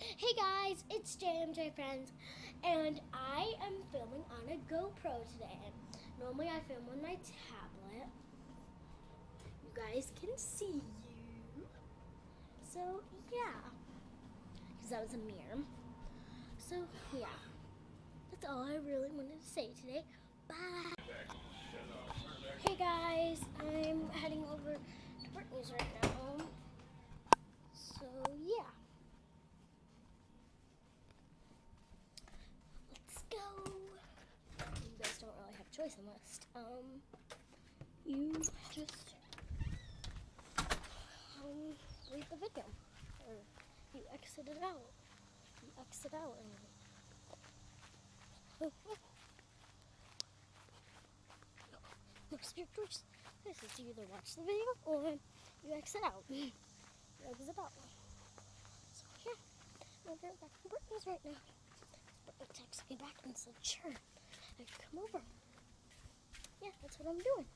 Hey guys, it's JMJ friends, and I am filming on a GoPro today. Normally I film on my tablet. You guys can see you. So yeah, because that was a mirror. So yeah, that's all I really wanted to say today. Bye. Hey guys, I'm heading over to Brittany's right now. So yeah. Go. You guys don't really have a choice unless you just read the video or you exit it out. You exit out and no spirit choice. This is you either watch the video or you exit out. You exit out. So yeah, I'm over back to Brittany's right now. Brittany texted me back and said, sure, I can come over. Yeah, that's what I'm doing.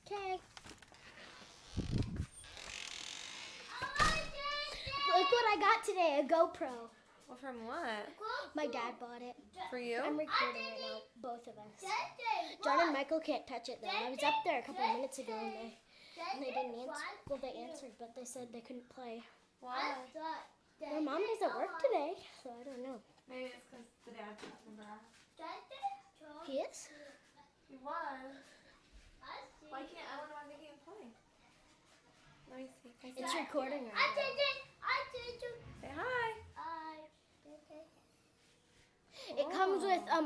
Okay. Look what I got today, a GoPro. Well, from what? My dad bought it. For you? I'm recording right now, both of us. John and Michael can't touch it though. I was up there a couple of minutes ago and they didn't answer. Well, they answered, but they said they couldn't play. Why? My mom doesn't work today, so I don't know. Maybe it's because the dad's not in the garage. He is? He was. Why can't, I wonder why they can't play. Let me see. It's recording right now. Say hi. It comes with a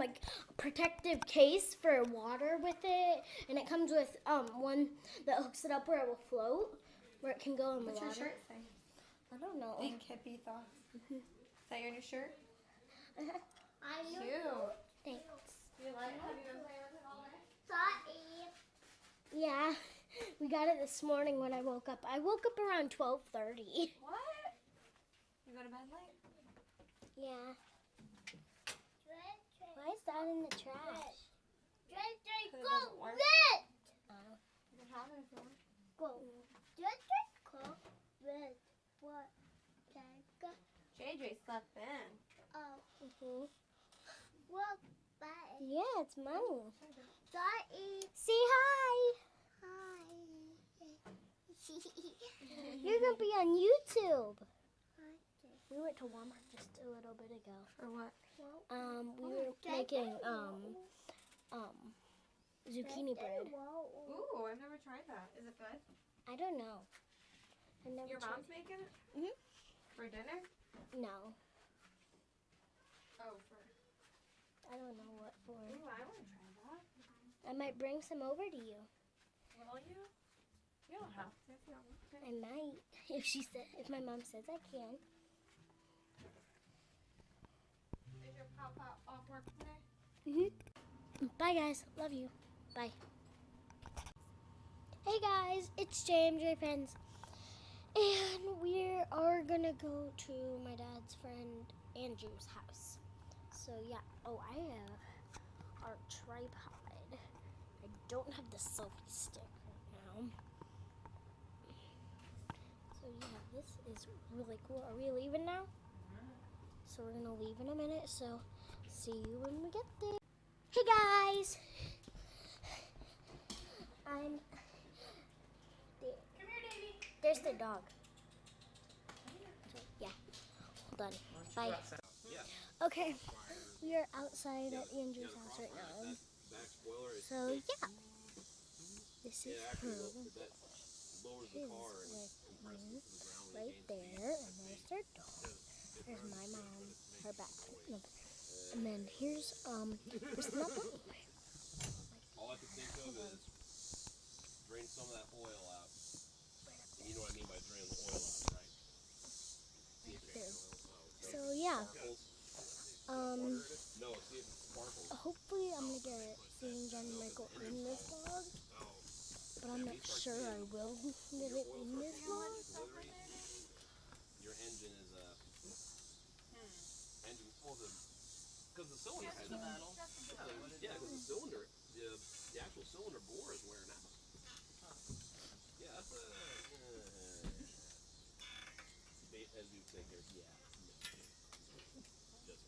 protective case for water with it, and it comes with one that hooks it up where it will float, where it can go in the water. What's your shirt say? I don't know. Think hippie thoughts. Is that your new shirt? Cute. Thanks. You like it? Have you been playing with it all day? Yeah, we got it this morning when I woke up. I woke up around 12:30. What? You go to bed late? Yeah. Why is that in the trash? JJ slept in. Yeah, it's money. Say hi. You're going to be on YouTube. We went to Walmart just a little bit ago. For what? We were making zucchini bread. Ooh, I've never tried that. Is it good? I don't know. I never Your tried. mom's making it? Mhm. For dinner? No, Oh, for... I don't know what for. Ooh, I want to try that. I might bring some over to you. Will you? You don't have to if you don't want to. I might, if my mom says I can. Is your pop-pop off work today? Bye guys, love you. Bye. Hey guys, it's JMJ friends, and we are gonna go to my dad's friend Andrew's house. So yeah. Oh, I have our tripod. I don't have the selfie stick right now. So yeah, this is really cool. Are we leaving now? So we're gonna leave in a minute. So see you when we get there. Hey guys! I'm there. Come here, Davy. There's the dog. So, yeah. Hold on. Bye. Okay. We are outside at Andrew's house right now. So yeah. This is her. His with me right there. And there's their dog. There's my mom. Her back. And then here's there's my mom. All I can think of is drain some of that oil out. And you know what I mean by drain the oil out, right? So yeah. No, see if it sparkles. Hopefully I'm gonna get seeing John and Michael in this vlog. But I'm not sure I will get it in this vlog. Your engine is engine full of because the cylinder has yeah, because the cylinder, the actual cylinder bore is do take care. Yeah. Just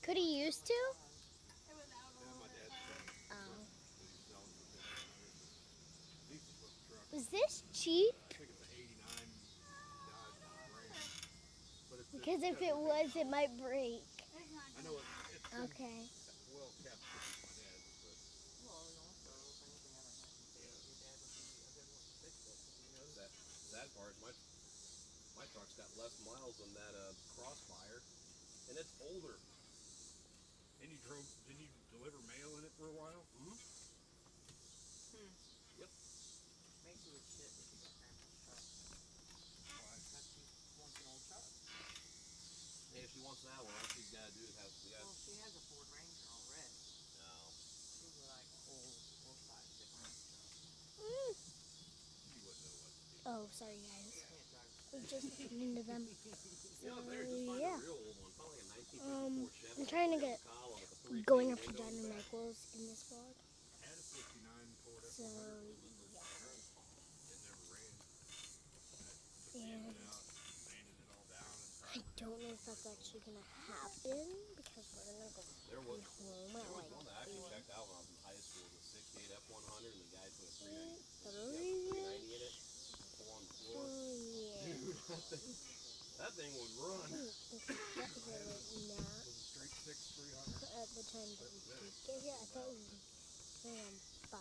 Could he used to? Is this cheap? Because if it was, it might break. I know it's Okay. well kept with my dad's, but that sad part is my truck's got less miles than that Crossfire, and it's older. and didn't you deliver mail in it for a while? Mm-hmm. Yep. Makes you shit if you got grandpa's truck. Why? Because she wants an old truck. Hey, if she wants that one, all she's got to do is have the guy. Well, she has a Ford Ranger already. No. She would like old full-size different truck. You wouldn't know what to do. Oh, sorry guys. She can't drive. We just listened into them. You know, there, just find Yeah. a real old one, probably like a 1954 Chevy. I'm trying to get column with a 3-pane going up to window John in and the back. Michael's in this vlog. I had a 59 Ford So, F100. yeah. It never ran. I And it out, sanded it all down, and I don't know if that's actually going to happen because we're going to go There was, be home there at was like one that I actually checked out when I was in high school. The 68 F100, and the guy put a 390, 390 in it. Four on the floor. yeah. Dude, that thing would run. That was a nap. was a straight 6 300. At the time that we did get here, I thought it was around 5.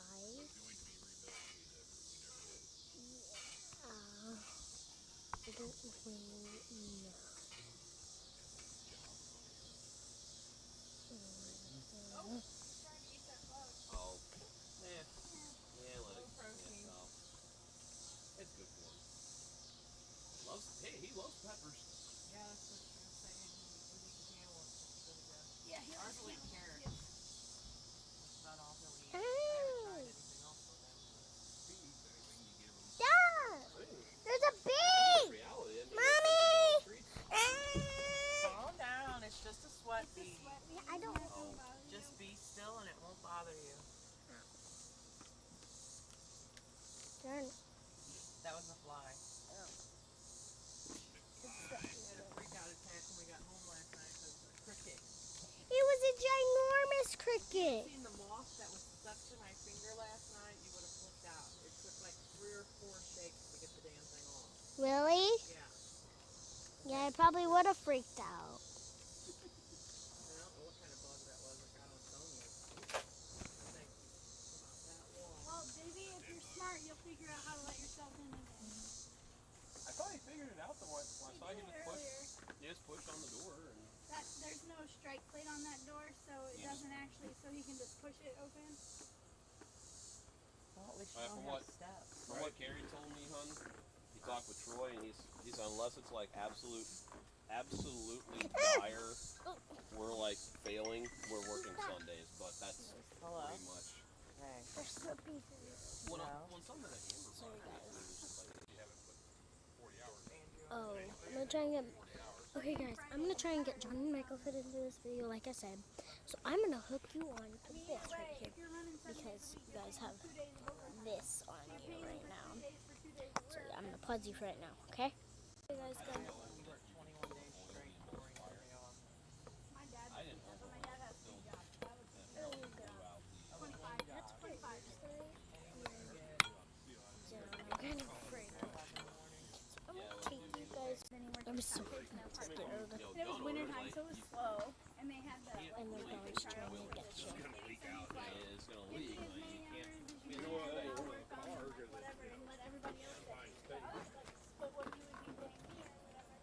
It's going to be rebuilt. We never did. I don't really know. Oh. Yeah, let it. Yeah, no. It's good for him. He loves peppers. Yeah, that's what she was saying. He eats cantaloupe. That's really good. Yeah, he Ours likes will eat cantaloupe. carrots. That's about all he'll eat. I haven't tried anything else with him. If he eats anything, you give him. Dad! There's a bee! Reality, I mean, Mommy! treats. Calm down. It's just a sweat bee. I don't know. Just be still and it won't bother you. Darn. That was a fly. We had a freak out attack when we got home last night because of a cricket. It was a ginormous cricket. Seen the moth that was stuck to my finger last night, you would have flipped out. It took like 3 or 4 shakes to get the damn thing off. Really? Yeah. Yeah, I probably would have freaked out. I don't know what kind of bug that was that got on Sonya. That thing about that long. Well, baby, if you're smart, you'll figure out how to let yourself in again. I thought he figured it out though. When I saw He him did just push. earlier. He just pushed on the door and. There's no strike plate on that door, so it doesn't actually, so he can just push it open. Well, at least you From don't what- have steps. From what Carrie told me, hun, he talked with Troy, and he's unless it's like absolutely dire, we're like failing. We're working Sundays, but that's Hello? pretty much. Hey. There's slippy through. When, No. when something that Amber Sorry, bought, guys. it's just like, You haven't put 40 hours. Andrew. Oh, I'm gonna try and get. Okay, guys, I'm gonna try and get John and Michael fit into this video, like I said. So I'm gonna hook you on to this right here If you're running 7 days because a week, you guys have 2 days of overtime. this on You're you paying right for now. 2 days for 2 days of So work. yeah, I'm gonna pause you for right now, okay? Hey guys, go. We worked 21 days straight before we got day off. My dad, I didn't know but my dad has 2 jobs. That was Oh, God. 25. That's 25. So I'm kind of afraid. So I'm gonna take you guys. I'm so scared. And it was winter time, so it was slow. And they had the And they're going to try and get you. It's gonna leak out. it's gonna leak. empty as Like, many you can't. hours as you You can know what? work on whatever and let everybody else that split what you would be paying me or whatever.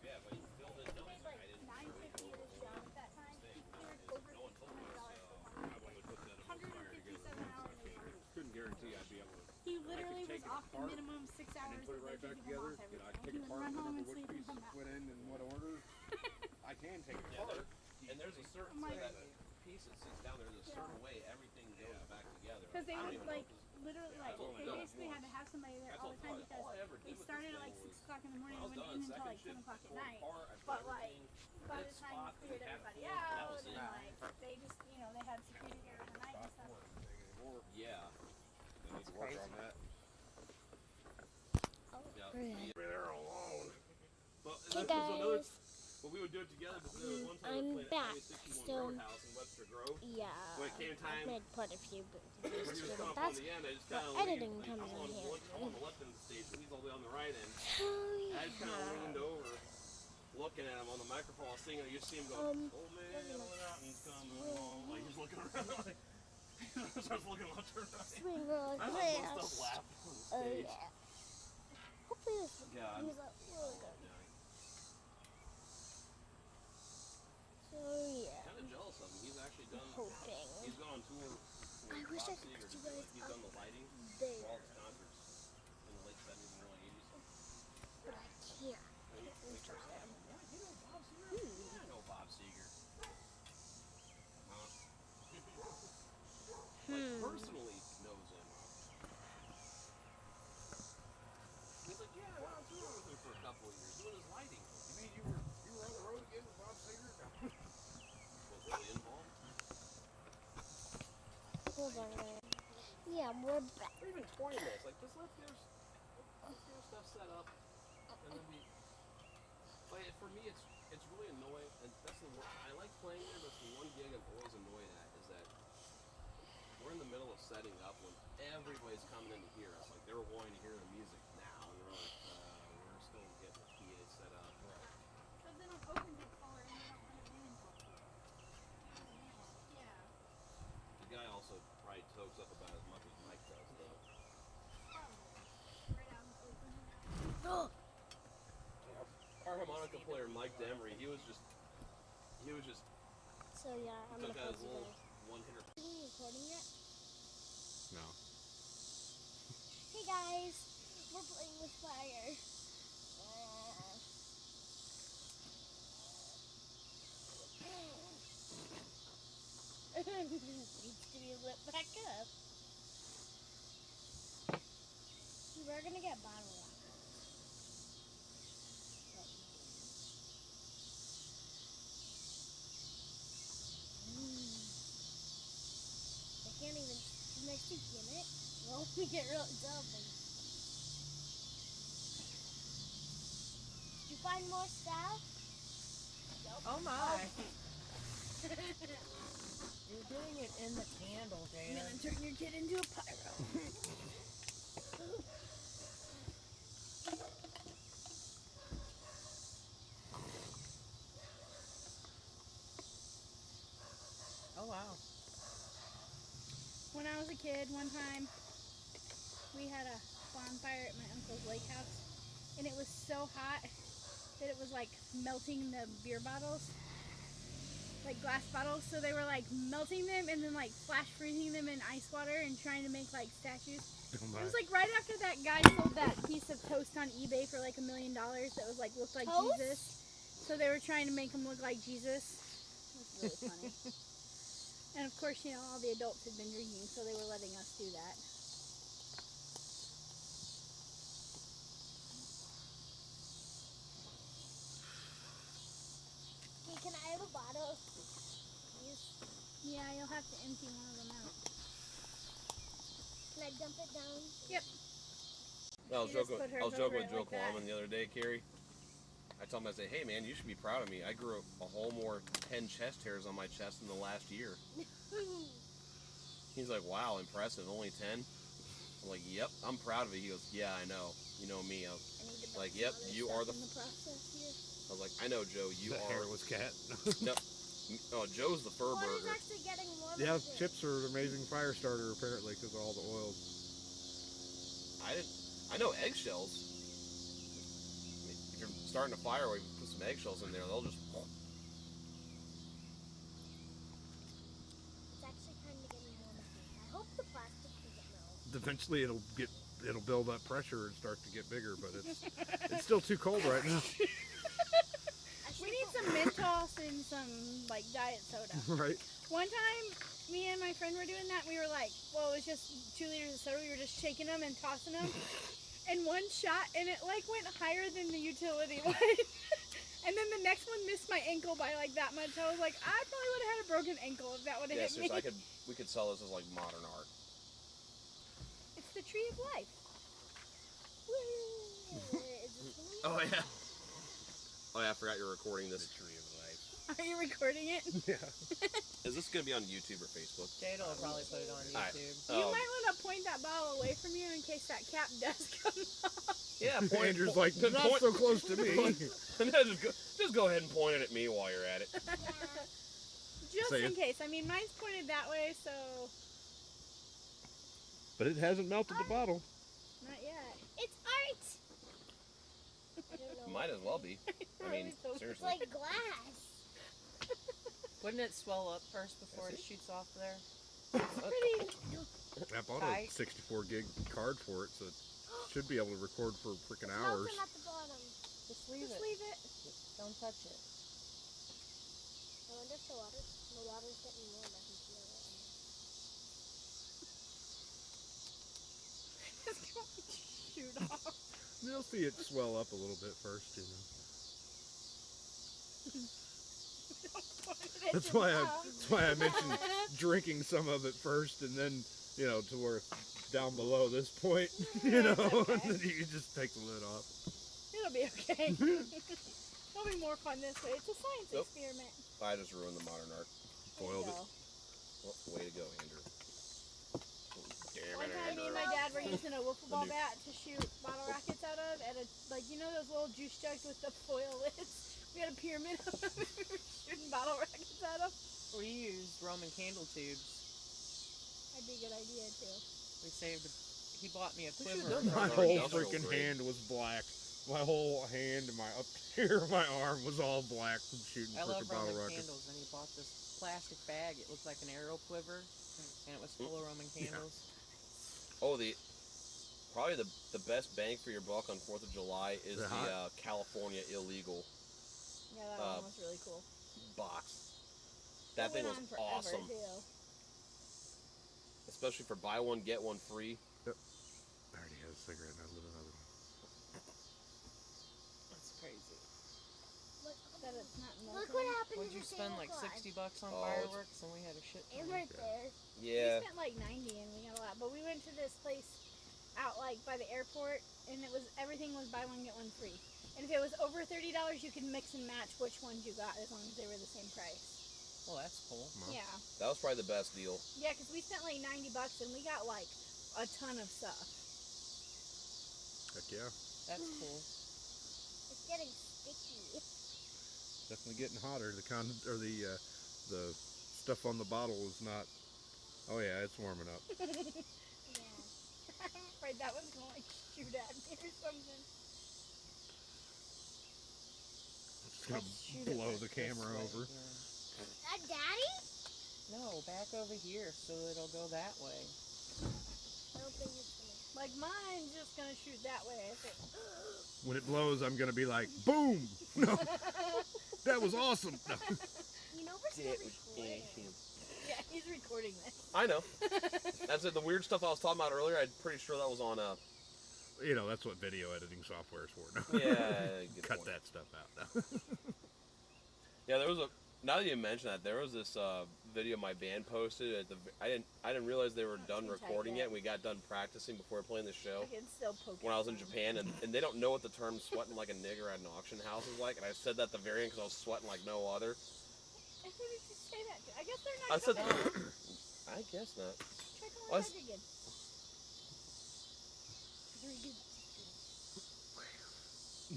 Yeah, but you still didn't know. He made like $9.50 at his job at that time. He cleared over $600 for I wanted to put that on the fire together. 157 hours a week. Couldn't guarantee I'd be able to. He literally take was it off the apart minimum 6 hours put it right that back they give him together. off every I day. take He it would apart, run home remember and which sleep and pieces come back. went in and what order. I can take it Yeah, apart. and there's a certain Oh my so that piece that sits down. There's a certain way everything goes back together. Because they I don't would even know like if this- literally like I've only they done it basically had to once. have somebody there That's all the time all because I ever did they with started this at like thing 6 was o'clock in the morning when I and was went in done until second like 7 shift, o'clock I at tore it night. apart, I put But like everything by in the its time spot, you cleared and it everybody had out full- and like they just they had security there overnight and stuff. Anymore. Yeah. They need to work on that. Yeah. Okay. They're alone. But Hey this was another. guys, Well, we would do it together, but there was one time I'm we played back. at Highway 61 So Roadhouse in Webster Grove. yeah, When it came I've time made quite a few where he was videos, coming but up on that's the end, I just where kind of editing leaned. comes I'm in on handy. the left end of the stage, and he's all the way on the right end. Oh I just kind of leaned yeah. over, looking at him on the microphone, while singing. You just see him go, "Oh man, the mountain's coming along." Like he's looking around, like he starts looking left and right. Swing real I fast. must have laughed on the Oh stage. yeah. Hopefully this Yeah, I'm- comes out really good. Yeah, So yeah, kind of jealous of him. He's actually done. hoping. He's gone on tour. I wish I could put you guys He's up done the lighting there, for all his concerts in the late 70s and early 80s. but I can't. Yeah, you know Bob Seger? Yeah, I know Bob Seger. Like, personally knows him. He's like, yeah, I went on tour with him for a couple of years doing his lighting. You mean you were on the road again with Bob Seger? Was really involved. Hold on, guys. Yeah, we're back. Or even 20 minutes. Like, just let's get our stuff set up. And then we. But for me, it's really annoying. And that's the one. I like playing there, but the one gig I'm always annoyed at is that we're in the middle of setting up when everybody's coming in to hear us. Like, they were wanting to hear the music now. And we're like, we're still getting the PA set up. But then I'm open to far and they don't want to be involved. Yeah. The guy also probably tokes up about as much as Mike does, though. Right out in the open. Oh, Our harmonica player, Mike Demery, he was just so yeah, I'm took gonna out pause his you little guys. one-hitter. Are you recording yet? No. Hey guys, we're playing with fire. Needs to be lit back up. We're gonna get bottle rockets. I can't even. Next to get it, well, we get real dumb. Did you find more stuff? Oh my. You're doing it in the candle, I'm Jada. gonna turn your kid into a pyro. Oh wow. When I was a kid, one time we had a bonfire at my uncle's lake house, and it was so hot that it was like melting the beer bottles, like glass bottles. So they were like melting them and then like flash freezing them in ice water and trying to make like statues. Oh It was like right after that guy sold that piece of toast on eBay for like $1 million that was like looked like Toast? Jesus. So they were trying to make him look like Jesus. It was really funny. And of course, you know, all the adults had been drinking, so they were letting us do that. Hey, can I have a bottle? Please? Yeah, you'll have to empty one of them out. Can I dump it down? I was She just joking. put hers I was joking over with it Joe like that. Kalaman the other day, Carrie. I told him, I said, hey man, you should be proud of me. I grew a whole more 10 chest hairs on my chest in the last year. He's like, wow, impressive. Only 10? I'm like, yep, I'm proud of it. He goes, yeah, I know. You know me. I was I need to like, dump yep, some other you stuff are the. in the process here. I was like, I know, Joe. You That are. hairless cat. No, oh, Joe's the fur What is burger. actually getting warm? Yeah, is it? chips are an amazing fire starter apparently because of all the oils. I know eggshells. I mean, if you're starting a fire, we put some eggshells in there. They'll just. It's actually kind of getting warm here. I hope the plastic doesn't melt. Eventually, it'll build up pressure and start to get bigger, but it's still too cold right now. We need some Mentos and some like diet soda. Right? One time, me and my friend were doing that. We were like, well, it was just 2 liters of soda. We were just shaking them and tossing them. And one shot, and it like went higher than the utility line. And then the next one missed my ankle by like that much. I was like, I probably would have had a broken ankle if that would have Yeah, hit me. seriously, we could sell this as like modern art. It's the tree of life. Woo! Oh yeah. Oh yeah, I forgot you're recording The this. tree of life. Are you recording it? Yeah. Is this gonna be on YouTube or Facebook? Jada will probably put it on Alright. YouTube. You might want to point that bottle away from you in case that cap does come off. Yeah, point. Andrew's like, just not point- so close to me. just go ahead and point it at me while you're at it. Just Say in it. case. I mean, mine's pointed that way, so But it hasn't melted the bottle. not yet. It's art. I don't know. Might as well be. I mean, It's seriously. like glass. Wouldn't it swell up first before it shoots off there? Pretty. I bought Tight. a 64 gig card for it, so it should be able to record for freaking It's hours. melting at the bottom. Just leave Just it. leave it. Don't touch it. I wonder if the water's getting warm. I can feel it. It's going to shoot off. You'll see it swell up a little bit first, you know. That's why I mentioned drinking some of it first, and then, you know, to where down below this point, you know, and then you can just take the lid off. It'll be okay. It'll be more fun this way. It's a science Nope. experiment. I just ruined the modern art. Foiled it. Well, way to go, Andrew. Damn One it, time, me Andrew. and my dad were using a wiffle ball new- bat to shoot bottle rockets out of, and like, you know those little juice jugs with the foil lids? We had a pyramid of them we were shooting bottle rockets out of. We used Roman candle tubes. That'd be a good idea, too. We saved. He bought me a We should've quiver. done that. My Our whole industrial freaking grade. hand was black. My whole hand and my up here, my arm was all black from shooting I love freaking bottle Roman rockets. candles, and he bought this plastic bag. It looked like an arrow quiver, and it was full of Roman candles. Oh, probably the best bang for your buck on 4th of July is Is it the California illegal Yeah, that one was really cool. box. That thing It was went on forever, awesome, too. especially for buy one get one free. I already had a cigarette and I lit another one. That's crazy. That it's not Look melting. what happened Would to you the spend Santa like Claus. $60 on Oh, fireworks, and we had a shit ton. And right there. Yeah. We spent like 90 and we got a lot. But we went to this place out like by the airport, and everything was buy one get one free. And if it was over $30, you could mix and match which ones you got as long as they were the same price. Well, that's cool. Wow. Yeah. That was probably the best deal. Yeah, because we spent like $90 and we got like a ton of stuff. Heck yeah. That's cool. It's getting sticky. Definitely getting hotter. The stuff on the bottle is not. Oh yeah, it's warming up. Yeah. I'm afraid that one's gonna like shoot at me or something. It's gonna Let's shoot it blow this the camera way, over. yeah. Daddy? No, back over here, so it'll go that way. I don't think it's gonna. Like mine's just gonna shoot that way, I think. When it blows, I'm gonna be like, boom! No, that was awesome. No. You know we're still recording. Yeah, he's recording this. I know. That's it. The weird stuff I was talking about earlier. I'm pretty sure that was on. You know, that's what video editing software is for. No. Yeah. Good Cut point. that stuff out. No. Yeah, there was a. Now that you mention that, there was this video my band posted. I didn't realize they were done too tight recording yet. yet. We got done practicing before playing the show. I can still poke When it I was in down. Japan, and they don't know what the term "sweating like a nigger at an auction house" is like, and I said that at the very end because I was sweating like no other. Who did you say that to? I guess they're I not said, coming. I guess not. Check on I the s- bag again.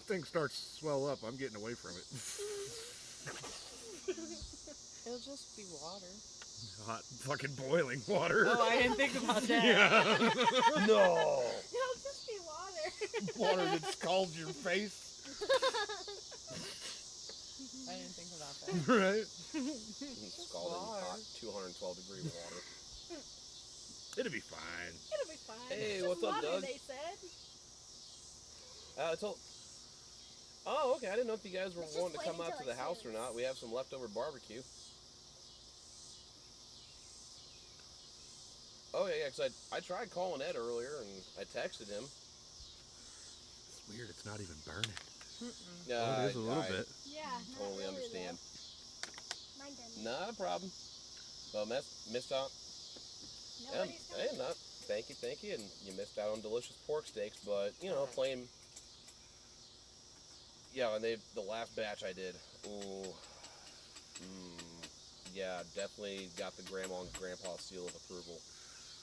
Thing starts to swell up. I'm getting away from it. It'll just be water. Hot fucking boiling water. Oh, I didn't think about that. Yeah. No. It'll just be water. Water that scalds your face. I didn't think about that. Right? Scalding hot 212-degree water. It'll be fine. It'll be fine. Hey, It's just what's up, water, Doug? They said. It's all. Oh, okay. I didn't know if you guys were Let's just wanting to wait come out until to the it house or soaks. not. We have some leftover barbecue. Oh yeah, because I tried calling Ed earlier and I texted him. It's weird. It's not even burning. Yeah, Oh, it is a little bit. Yeah. not Totally really, understand. Mine done. Not a problem. Well, missed out. though. Yeah, Nobody's hey, coming. not. Thank you, and you missed out on delicious pork steaks, but you know, Alright. plain. Yeah, and the last batch I did. Ooh. Yeah, definitely got the grandma and grandpa seal of approval.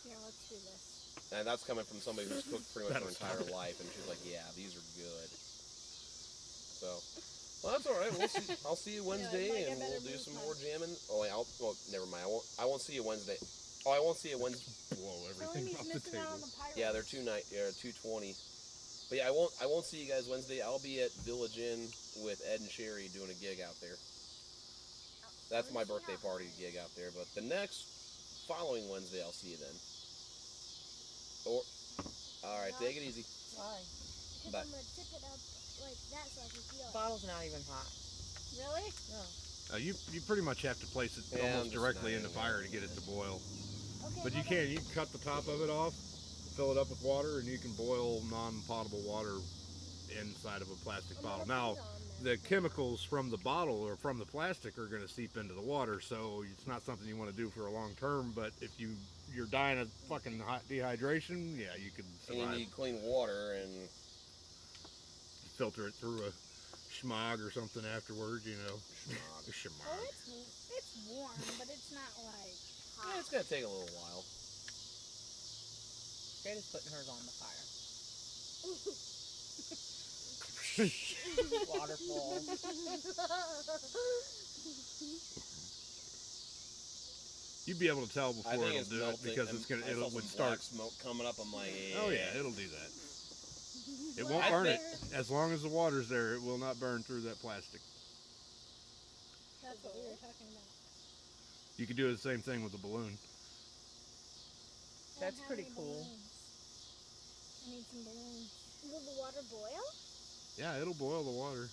Here, let's do this. And that's coming from somebody who's cooked pretty much her That'll entire stop it. life, and she's like, "Yeah, these are good." So, well, that's all right. We'll see. I'll see you Wednesday, Mike, I and better we'll do move some mine. more jamming. Oh, wait, well, never mind. I won't see you Wednesday. Oh, I won't see you Wednesday. Blow Tell him everything he's off the missing out table. on the pirates. Yeah, they're 220. But yeah, I won't see you guys Wednesday. I'll be at Village Inn with Ed and Sherry doing a gig out there. That's my birthday party gig out there. But the next following Wednesday, I'll see you then. Or, all right, take it easy. Why? Because Bye. I'm going to tip it up like that so I can feel it. Bottle's not even hot. Really? No. You pretty much have to place it Yeah, I'm almost just directly in the not- fire to get it to boil. Okay, But you hold on. can cut the top of it off, fill it up with water, and you can boil non-potable water inside of a plastic I'm bottle. gonna Now, put it on there. the chemicals from the bottle or from the plastic are going to seep into the water, so it's not something you want to do for a long term. But if you're dying of fucking dehydration, yeah, you can And you survive. need clean water, and Filter it through a schmog or something afterwards, you know. A Oh, schmog. it's warm, but it's not like yeah, it's gonna take a little while. Jada's putting hers on the fire. Waterfall. You'd be able to tell before I think it'll it's do it melting. because and it's gonna I saw it'll some would black start. smoke coming up. I'm like, Oh yeah, it'll do that. It Well, won't I burn it think- as long as the water's there. It will not burn through that plastic. that's what we were talking about. You can do the same thing with the balloon. I don't That's have pretty any cool. balloons. I need some balloons. Will the water boil? Yeah, it'll boil the water.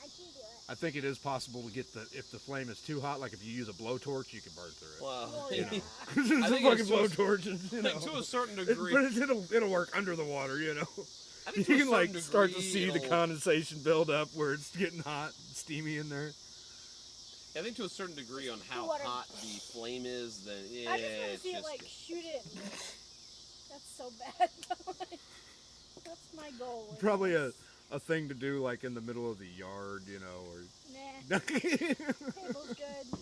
I can do it. I think it is possible to get if the flame is too hot, like if you use a blowtorch, you can burn through it. well, Well, You yeah. know, because it's I a think fucking it's to a- blowtorch, and, you know. to a certain It- degree. but it'll work under the water, you know. I You think to a can like certain start to degree, see the it'll- condensation build up where it's getting hot, and steamy in there. I think to a certain degree on how water. hot the flame is, then yeah, I just want to it's see it just- like shoot it. That's so bad. That's my goal. with Probably this. a thing to do like in the middle of the yard, you know, or Nah, table's good.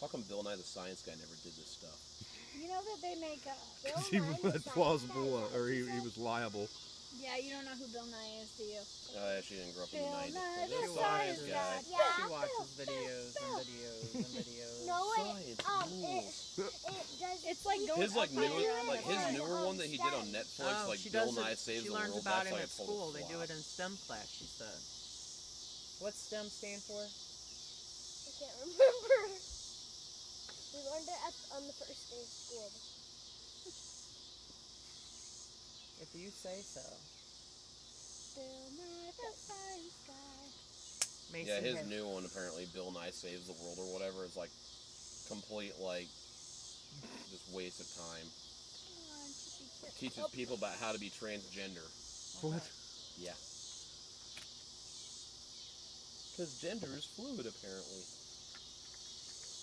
How come Bill Nye the Science Guy never did this stuff? You know that they make Bill he Nye, was the science plausible, guy, or he is that what you was liable. Yeah, you don't know who Bill Nye is, do you? I actually didn't grow up in Bill the 90s. Nye but the this She Science Science watches, Guy. Yeah, she Bill, watches Bill, videos Bill. and videos and videos. No, Science it does. It's like going His like up newer, higher on like the his line. newer one that he did on Netflix, Oh, like she Bill does Nye it. Saves She the learns World. about That's him like at a total school. They do flop. it in STEM class, she said. What's STEM stand for? I can't remember. We learned it on the first day of school. If you say so. Bill Nye the Science Guy. Macy Yeah, his has- new one apparently, Bill Nye Saves the World or whatever, is like complete like just waste of time. Come on, chippy chip. Teaches people about how to be transgender. What? Yeah. Because gender is fluid, apparently.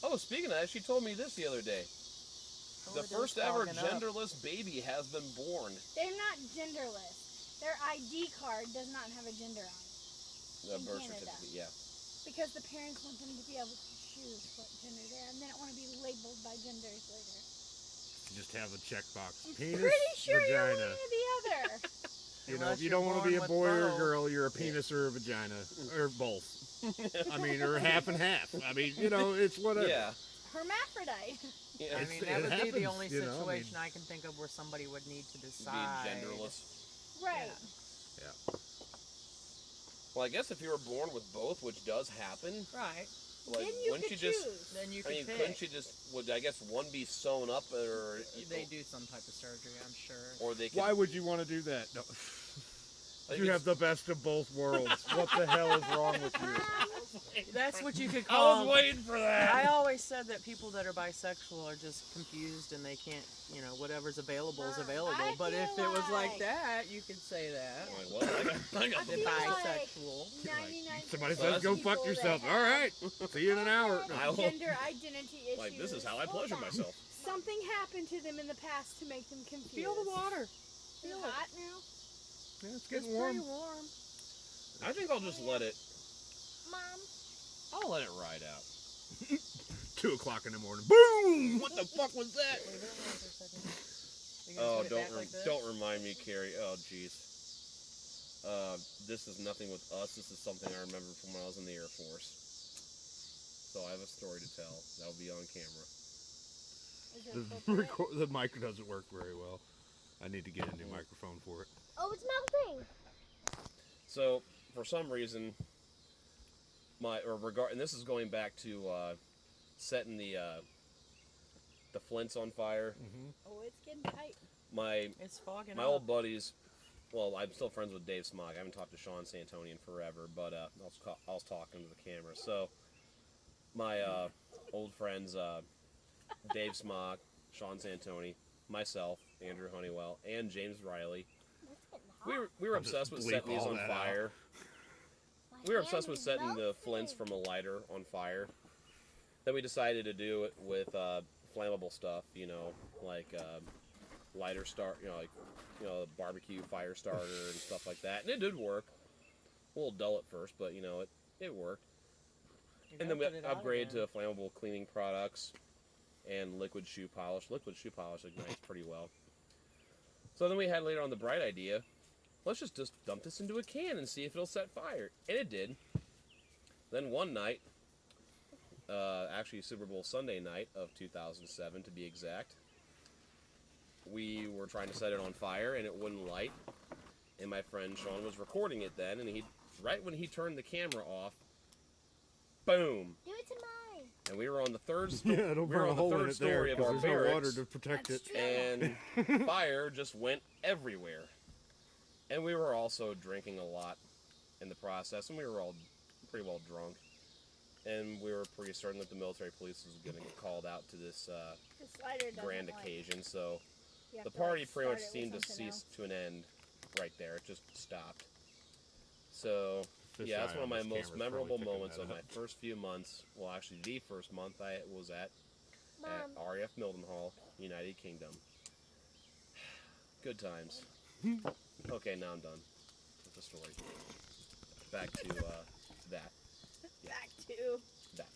Oh, speaking of that, she told me this the other day. Oh, The it is first ever fogging up. genderless baby has been born. They're not genderless. Their ID card does not have a gender on it. The In birth Canada. certificate, yeah. Because the parents want them to be able to choose what gender they're and they don't want to be labeled by genders later. Just have a checkbox. I'm Penis, pretty sure you're vagina. one or the other. You know, Unless if you you're don't want to born be a with boy or a both. girl, you're a penis or a vagina, or both. I mean, or half and half. I mean, you know, it's whatever. Yeah. Hermaphrodite. Yeah. I It's- mean, it that would be the happens, only you know, I situation mean- I can think of where somebody would need to Be decide. genderless. Right. Well, I guess if you were born with both, which does happen, Right. like, Then you wouldn't could you just? choose. Then you I could mean, pick. couldn't you just? Would I guess one be sewn up, or They do some type of surgery, I'm sure. or they could? Why would you want to do that? No. I think You it's- have the best of both worlds. What the hell is wrong with you? That's what you could I call. was waiting for that. I always said that people that are bisexual are just confused and they can't, you know, whatever's available is available. I But if feel it was like like- that, you could say that. I'm like, well, I got I the The feel like bisexual. 99% Somebody of says, go people fuck that yourself. have All right. See you in an hour. I will- Gender identity issues. Like, this is how I Hold pleasure on. myself. Something happened to them in the past to make them confused. Feel the water. Feel hot now? Yeah, it's It's getting pretty warm. warm. I think I'll just let it. Mom. I'll let it ride out. 2 o'clock in the morning. Boom! What the fuck was that? Leave it alone for a second. You gonna Oh, put it back like this? don't remind me, Carrie. Oh, jeez. This is nothing with us. This is something I remember from when I was in the Air Force. So I have a story to tell. That'll be on camera. Is it The, appropriate? the mic doesn't work very well. I need to get a new microphone for it. Oh, it's melting. So for some reason, and this is going back to setting the flints on fire. Oh, it's getting tight. It's fogging My up. old buddies. Well, I'm still friends with Dave Smog. I haven't talked to Sean Santoni in forever, but I was talking to the camera. So my old friends, Dave Smog, Sean Santoni, myself, Andrew Honeywell, and James Riley. It's getting hot. We were I'll just obsessed with bleep setting these all on that fire. My We were hand obsessed with is setting the melting. flints from a lighter on fire. Then we decided to do it with flammable stuff, like lighter start, barbecue fire starter and stuff like that. And it did work. A little dull at first, but it worked. You And then gotta we put it out upgrade again. to flammable cleaning products and liquid shoe polish. Liquid shoe polish ignites pretty well. So then we had later on the bright idea, let's just dump this into a can and see if it'll set fire. And it did. Then one night, actually Super Bowl Sunday night of 2007 to be exact, we were trying to set it on fire and it wouldn't light. And my friend Sean was recording it then, and right when he turned the camera off, boom! Do it to mine. And we were on the third Yeah, don't we burn were a on the hole in third it there story of our because there's no water barracks, to protect it. and fire just went everywhere. And we were also drinking a lot in the process, and we were all pretty well drunk. And we were pretty certain that the military police was going to get called out to this The slider doesn't grand like- occasion. So you have the to, like, party pretty much start it with seemed to something cease else. to an end right there. It just stopped. So Fish yeah, that's eye one of on my this most camera's memorable probably picking moments that of my up. first few months. Well, actually, the first month I was at Mom. RAF Mildenhall, United Kingdom. Good times. Okay, now I'm done with the story. Back to that. Yeah. Back to That.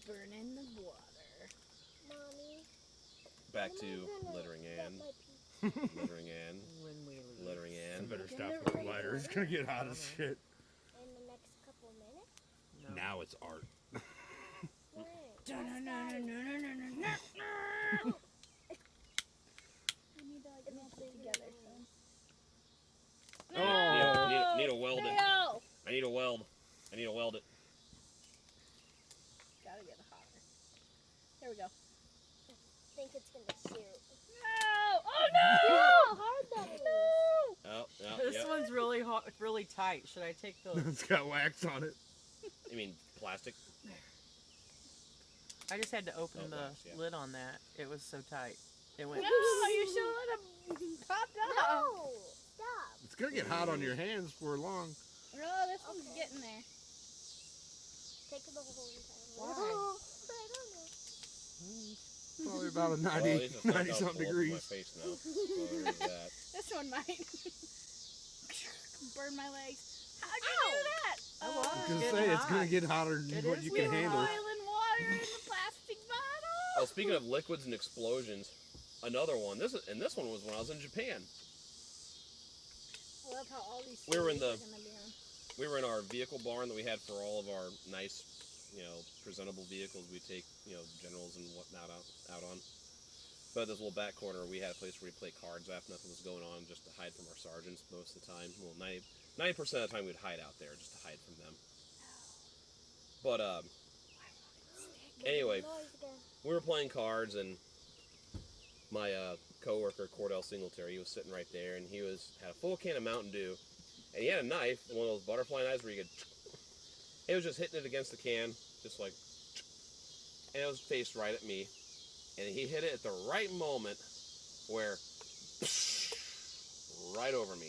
burning the water. Mommy. Back when am to I gonna littering get Ann. my pee? Littering Ann. When we leave. Littering I Ann. better Get stop in with the the lighter. It's water. gonna get hot as shit. In the next couple minutes? No. Now it's art. When? We need to like melt it together, son. Oh. Need to weld it. No! I need a weld. I need to weld it. Gotta get it hotter. There we go. I think it's gonna shoot. No! Oh no! How hard that is. No! Oh, yeah, This yeah. one's really hot, really tight. Should I take the? It's got wax on it. You mean plastic? I just had to open Oh, the glass, yeah. lid on that. It was so tight. It went. No! You should let him pop off. No! Stop. It's gonna get hot on your hands for long. No, this one's Okay. getting there. Take the whole entire Why? Oh, I don't know. Probably about a Well, at 90, least it's not 90 gonna something pull up in my degrees. face now. So there's that. This one might. Burn my legs. How'd you do that? I was. I was gonna Getting say it's hot. gonna get hotter than It what is you We can were handle. boiling water in the plastic bottle. Well, speaking of liquids and explosions, another one. This one was when I was in Japan. I love how all these We were in series the- are gonna be on. We were in our vehicle barn that we had for all of our nice, presentable vehicles we take, generals and whatnot out on. But this little back corner, we had a place where we play cards after nothing was going on, just to hide from our sergeants most of the time. Well, 90% of the time we'd hide out there just to hide from them. But anyway, Noise again. we were playing cards, and my coworker Cordell Singletary, he was sitting right there, and he had a full can of Mountain Dew, and he had a knife, one of those butterfly knives where you could. He was just hitting it against the can, just like, and it was faced right at me, and he hit it at the right moment, where, right over me,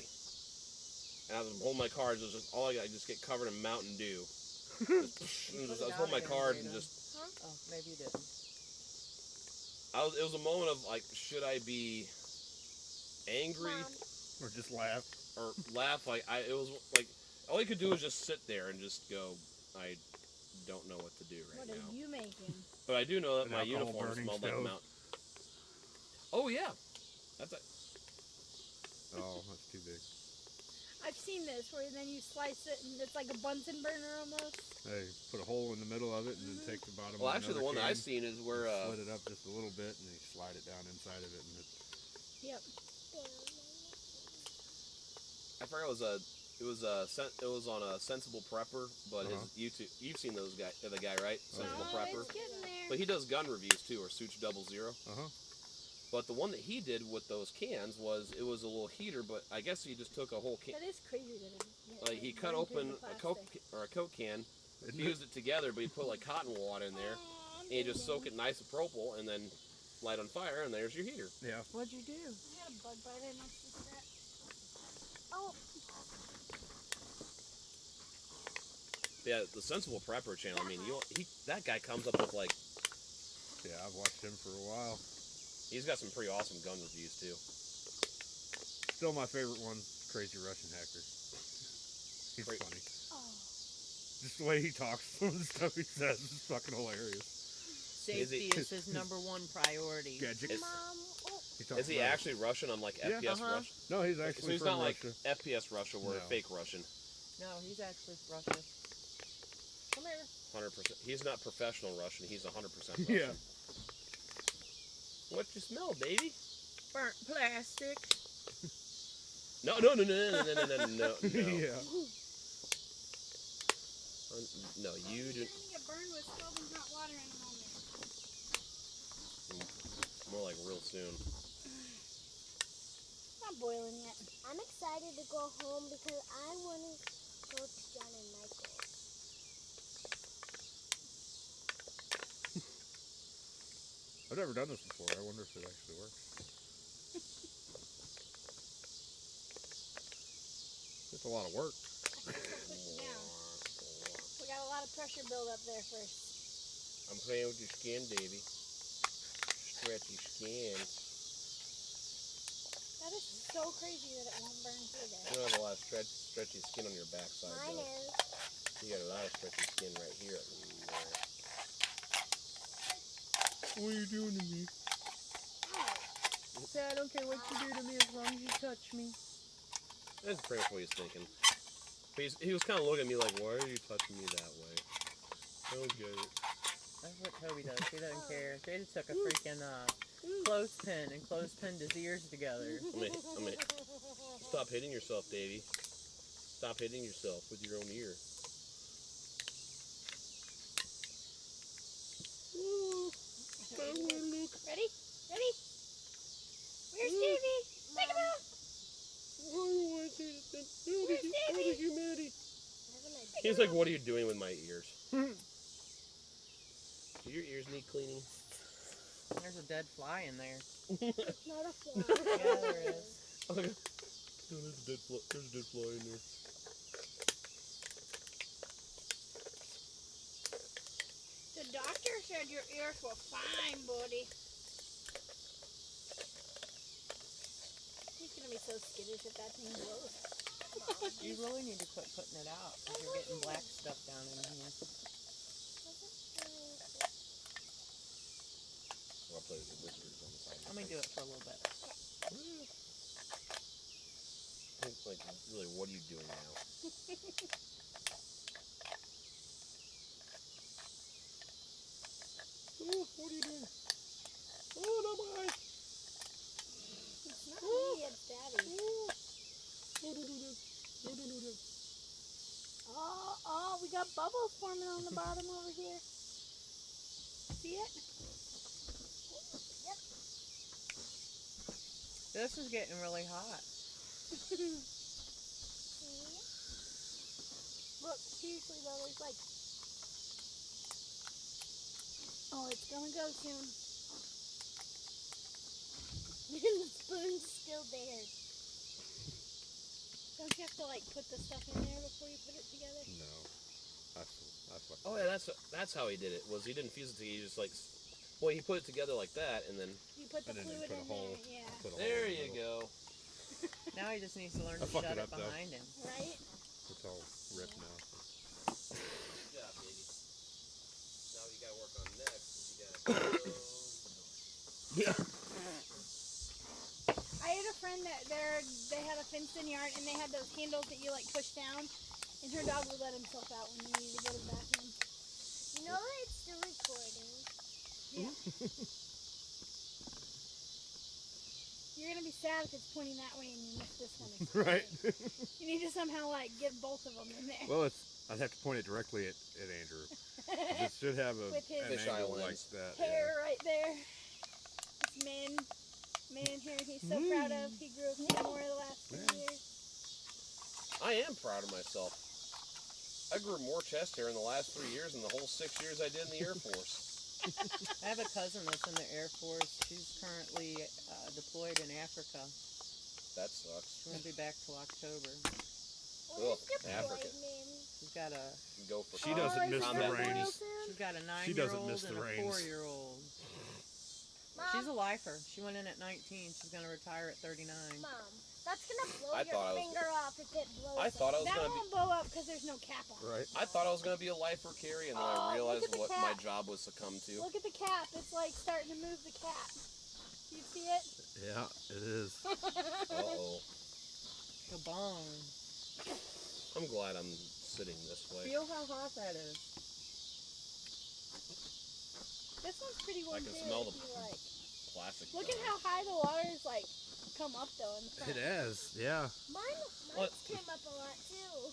and I was holding my cards. It was just all I just get covered in Mountain Dew. I was holding my cards and just. Oh, maybe you didn't. It was a moment of like, should I be angry Mom. Or just laugh. or laugh. Like it was like all he could do was just sit there and just go, I don't know what to do right What now. are you making? But I do know that An my alcohol uniform burning smelled like stove. Mount. Oh yeah, that's a. Oh, that's too big. I've seen this where then you slice it and it's like a Bunsen burner almost. They put a hole in the middle of it and then take the bottom. Well, of actually, the another one that I've can, seen is where split it up just a little bit and they slide it down inside of it and it. Yep. I forgot it was on a Sensible Prepper, but his YouTube, you've seen those guy, the guy, right? Sensible Oh, Prepper. it's getting there. But he does gun reviews too, or Such 00. Uh-huh. But the one that he did with those cans was it was a little heater, but I guess he just took a whole can. That is crazy that it. Like he cut open a Coke or a Coke can, fused it together, but he put like cotton wad in there, and you just soak it nice with propyl, and then light on fire, and there's your heater. Yeah. What'd you do? I had a bug bite. I must have that. Oh. Yeah, the Sensible Prepper channel. I mean, that guy comes up with like, Yeah, I've watched him for a while. he's got some pretty awesome gun reviews too. Still my favorite one, Crazy Russian Hacker. He's Great. funny. Oh. Just the way he talks, some of the stuff he says is fucking hilarious. Safety is his number one priority. Gadget. Is- Mom. Oh. He Is he actually Russian on like Yeah. FPS Uh-huh. Russia? No, he's So actually he's from not like Russia. FPS Russia, where No. fake Russian. No, he's actually Russian. Come here. 100%. He's not professional Russian. He's 100% Russian. Yeah. What you smell, baby? Burnt plastic. No. Yeah. No, you do. You're gonna get burned with scalding hot water in a moment. More like real soon. Not boiling yet. I'm excited to go home because I want to go to John and Michael. I've never done this before. I wonder if it actually works. It's a lot of work. Push it down. We got a lot of pressure build up there first. I'm playing with your skin, baby. Stretchy skin. That is so crazy that it won't burn through there. You don't have a lot of stretchy skin on your backside, Mine though. is. You got a lot of stretchy skin right here. What are you doing to me? Say, I don't care what you do to me as long as you touch me. That's pretty much what he's thinking. But he was kind of looking at me like, why are you touching me that way? I don't get it. That's what Toby does. He doesn't care. Jada took a freaking clothespin and clothespinned his ears together. I mean, stop hitting yourself, Davey. Stop hitting yourself with your own ear. Ready? Ready? Where's Davey? Take him out! Where's Davey? He's like, what are you doing with my ears? Do your ears need cleaning? There's a dead fly in there. Not a fly. Yeah, there is. Oh, there's a dead fly in there. The doctor said your ears were fine, buddy. He's gonna be so skittish if that thing blows. You really need to quit putting it out because you're getting black stuff down in here. I'll play with the whiskers on the side. Let me do it for a little bit. Like, really, what are you doing now? Oh, what are you doing? Oh, not my eye. It's not me, it's Daddy. Oh, don't do that. No, don't do that. Oh, we got bubbles forming on the bottom over here. See it? This is getting really hot. Look, seriously though, there's like... Oh, it's gonna go soon. The spoon's still there. Don't you have to like put the stuff in there before you put it together? No. That's what. Oh, yeah, that's how he did it. Was he didn't fuse it together, he just like... Well, he put it together like that, and then... You put the And then you fluid put a in hole. there, yeah. Put a hole There in the you middle. go. Now he just needs to learn I to fucked shut it it up, though. behind him. Right? It's all ripped now. Good job, baby. Now what you gotta work on next is you gotta close the door. Yeah. I had a friend that they had a fenced-in yard and they had those handles that you like push down, and her dog would let himself out when he needed to go to the bathroom. You know it's still recording. Yeah. You're gonna be sad if it's pointing that way and you miss this one. Right. You need to somehow like get both of them in there. Well, I'd have to point it directly at Andrew. It should have With his an Fish angle eye like lens. that. hair right there. This man hair he's so proud of. He grew a few more the last few years. I am proud of myself. I grew more chest hair in the last 3 years than the whole 6 years I did in the Air Force. I have a cousin that's in the Air Force. She's currently deployed in Africa. That sucks. She won't be back till October. Ugh, What's Africa. She's got a Go for She doesn't miss the combat rain. duties. she's got a She doesn't 9-year-old miss the and a rains. 4-year-old. Mom, She's a lifer. She went in at 19. She's gonna retire at 39. Mom, that's gonna blow I your thought I was- finger off if it blows. I thought I was That gonna won't blow up because there's no cap on it. Right. I thought I was gonna be a lifer, Carrie, and then Oh, I realized look at the what my cat. job was succumb to. Look at the cap. It's like starting to move the cap. Do you see it? Yeah, it is. Uh-oh. Kabong. I'm glad I'm sitting this way. Feel how hot that is. This one's pretty warm I can too. smell if the- you like. Plastic. Look at how high the water's like come up though in the front. It has. Yeah. Mine What? came up a lot too.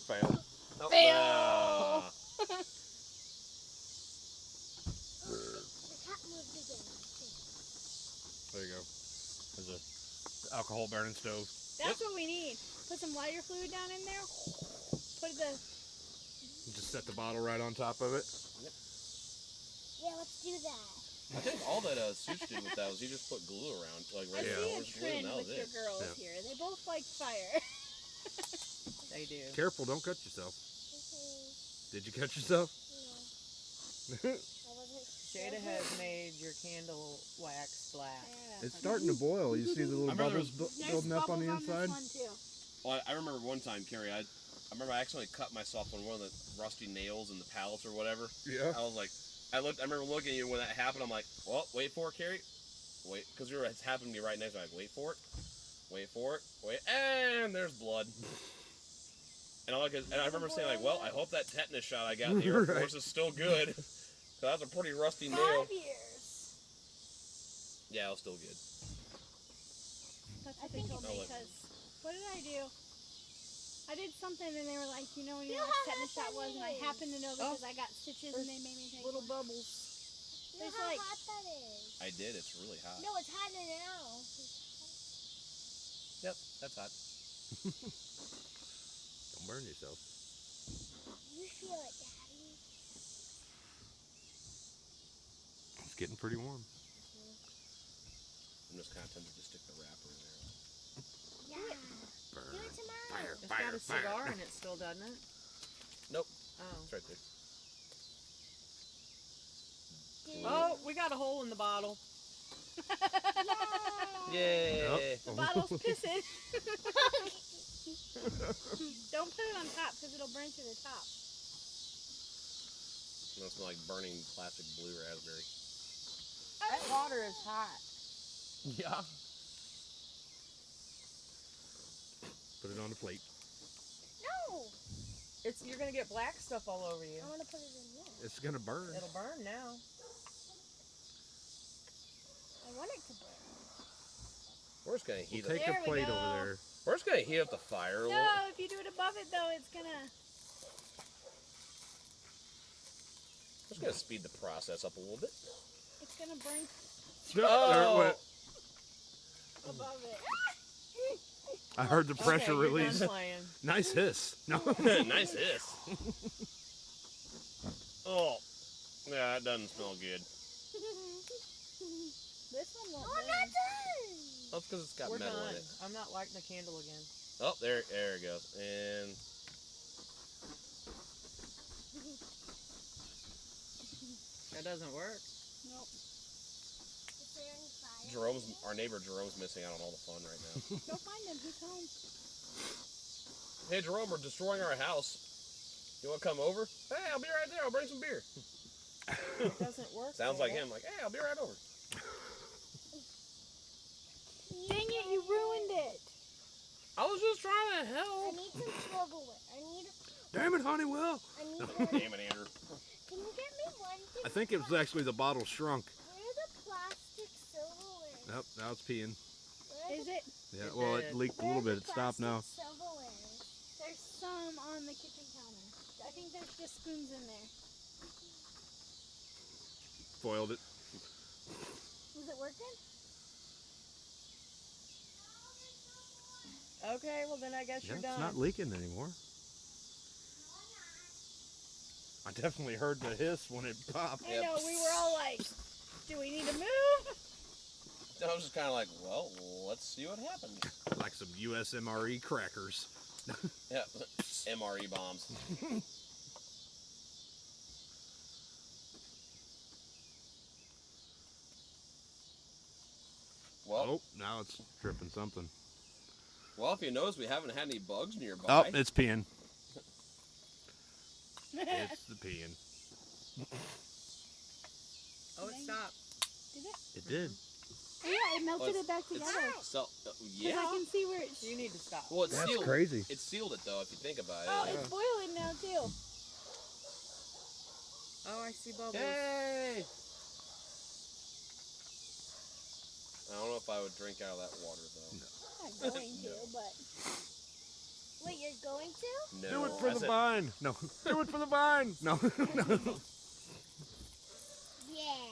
Fail. Oh, Fail. ah. The cat moved again. There you go. There's a alcohol burning stove. That's what we need. Put some lighter fluid down in there. Put the Just set the bottle right on top of it. Yeah, let's do that. I think all that Such did with that was he just put glue around, like I right Yeah. see there. a trend That was with your it. girls Yeah. here. They both like fire. They do. Careful, don't cut yourself. Mhm. Did you cut yourself? No, I wasn't. Jada has made your candle wax black. Yeah. It's starting to boil. You see the little I remember bubbles There's building up on the bubbles inside? this one too. Well, I remember one time, Carrie, I remember I accidentally cut myself on one of the rusty nails in the pallets or whatever. Yeah. I was like, I remember looking at you when that happened. I'm like, well, wait for it, Carrie. Wait, because it's happened to me right next to me. I'm like, wait for it. Wait for it. Wait, and there's blood. And I remember saying like, well, I hope that tetanus shot I got in the Air Right. Force is still good. So that's a pretty rusty nail. 5 years. Yeah, it was still good. That's I what they think told it's- me I'll let- because what did I do? I did something and they were like, you know when You you know what have tetanus shot was, and I that happened to know because I got stitches and they made me take Little one. bubbles. You know There's how like- hot that is. I did. It's really hot. No, it's hot now. Yep, that's hot. Don't burn yourself. You feel it, Daddy. It's getting pretty warm. I'm just kind of tempted to stick the wrapper in there. Yeah. Burn. Do it tomorrow. Fire, It's fire, got a fire. cigar in it still, doesn't it? Nope. Oh. It's right there. Dude. Oh, we got a hole in the bottle. Yay! Oh. The bottle's pissing. Don't put it on top because it'll burn to the top. It smells like burning plastic blue raspberry. That water is hot. Yeah. Put it on the plate. No. You're gonna get black stuff all over you. I want to put it in there. It's gonna burn. It'll burn now. I want it to burn. We're just gonna heat Well, up. take There a we plate go. over there. We're just gonna heat up the fire. No, if you do it above it though, it's gonna. We're just gonna speed the process up a little bit. It's gonna burn There it went. above it. I heard the pressure Okay, you're release. done playing. Nice hiss. No. Nice hiss. Oh, yeah, that doesn't smell good. This one won't Oh, I'm burn. not done. That's because it's got We're metal done. in it. I'm not lighting the candle again. Oh, there it goes. And That doesn't work. Nope. Is there any fire? Our neighbor Jerome's missing out on all the fun right now. Go find him. He's home. Hey Jerome, we're destroying our house. You want to come over? Hey, I'll be right there. I'll bring some beer. It doesn't work. Sounds like Dad. him. Like, hey, I'll be right over. Dang it, you ruined it. I was just trying to I help. need some silverware. Damn it, Honeywell. I need Damn it, Andrew. Can you get me one thing? I think it was actually the bottle shrunk. Where's the plastic silverware? Nope, now it's peeing. Where's Is it? Yeah, It well, did. it leaked a little bit. It stopped now. Silverware? There's some on the kitchen counter. I think there's just spoons in there. Foiled it. Was it working? Okay, well then I guess Yeah, you're done. it's not leaking anymore. I definitely heard the hiss when it popped. I Yep. know, we were all like, do we need to move? I was just kind of like, well, let's see what happens. Like some USMRE crackers. Yeah, MRE bombs. Well, Oh, now it's dripping something. well, if you notice, we haven't had any bugs nearby. Oh, it's peeing. It's the peeing. Oh, it stopped. Did it? It did. Oh, yeah, it melted Well, it back together. So, Because yeah. I can see where it's... You need to stop. Well, it's That's sealed. crazy. It sealed it though, if you think about it. Oh, it's boiling now, too. Oh, I see bubbles. Yay! I don't know if I would drink out of that water though. I'm not going to, but... Wait, you're going to? No. Do it for I the said- vine. No. Do it for the vine. No. No. Yeah.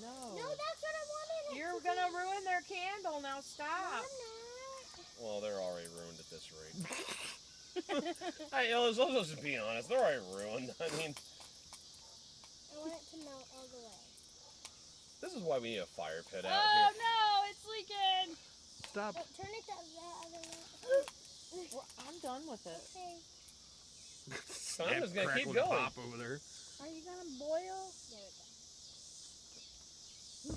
No. No, that's what I wanted. it You're to gonna be. ruin their candle. Now No, stop. I'm not. Well, they're already ruined at this rate. Hey, let's just be honest. They're already ruined. I mean, I want it to melt all the way. this is why we need a fire pit out Oh, no, it's leaking. Stop. Oh, turn it the other way. Well, I'm done with it. Okay. here. I'm just gonna keep Crackling going. pop over there. Are you going to boil? There we go. I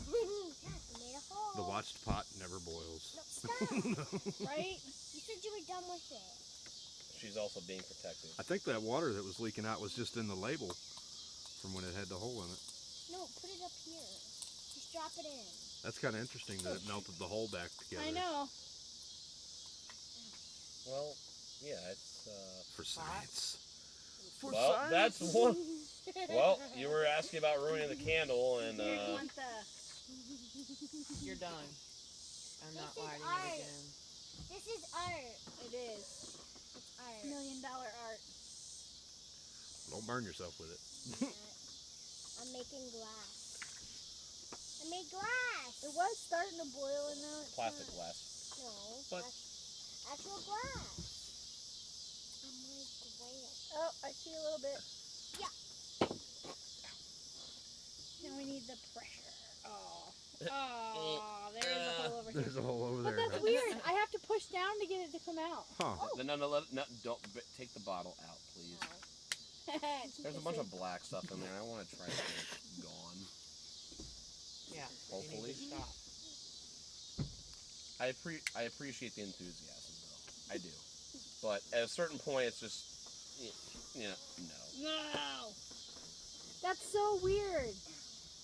made a hole. The watched pot never boils. No, stop. Right? You said you were done with it. She's also being protected. I think that water that was leaking out was just in the label from when it had the hole in it. No, put it up here. Just drop it in. That's kind of interesting that it melted the hole back together. I know. Well, yeah, it's For science. For well, science. that's one. Well, you were asking about ruining the candle, and You want the... You're done. I'm not This is lighting art. it again. This is art. It is. It's art. $1 million art. Don't burn yourself with it. I'm making glass. I made glass. It was starting to boil and now it's plastic not. glass. No. But- Actual glass. Oh my glass. Oh, I see a little bit. Yeah. Now we need the pressure. Oh. Oh, there's a hole over here. There's a hole over But there. that's weird. I have to push down to get it to come out. Huh. No, don't take the bottle out, please. There's a bunch of black stuff in there. I want to try to get it gone. Yeah. Hopefully. You need to stop. I appreciate the enthusiasm, though. I do. But at a certain point, it's just, you know, no. No. That's so weird.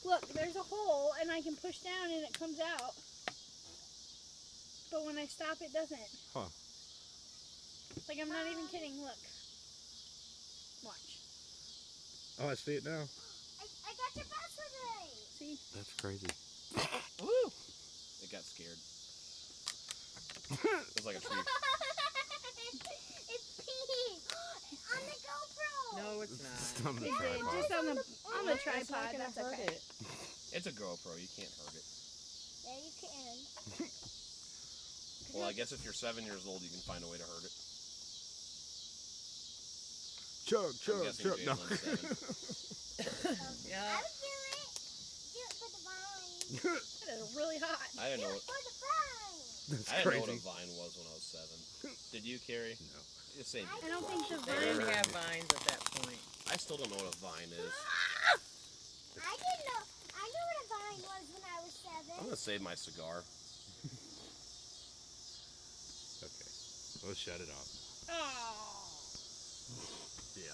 Look, there's a hole and I can push down and it comes out. But when I stop, it doesn't. Huh. Like, I'm not even kidding. Look. Watch. Oh, I see it now. I got your password right. See? That's crazy. Woo! It got scared. It was like a tree. It's pee on the GoPro. No, it's not. Just on the It did. tripod. Just on the It's not tripod. gonna That's hurt okay. it. It's a GoPro. You can't hurt it. Yeah, you can. Well, I guess if you're 7 years old, you can find a way to hurt it. Chug, I'm chug, guessing chug. No. Jalen's 7. Yeah. I would do it. Do it for the vine. It is really hot. I didn't Do know it what for the vine. That's I didn't know what crazy. a vine was when I was 7. Did you, Carrie? No. It's same. I don't think the They vine... didn't have vines at that point. I still don't know what a vine is. I didn't know. I knew what a vine was when I was 7. I'm gonna save my cigar. Okay. Let's shut it off. Oh. Yeah.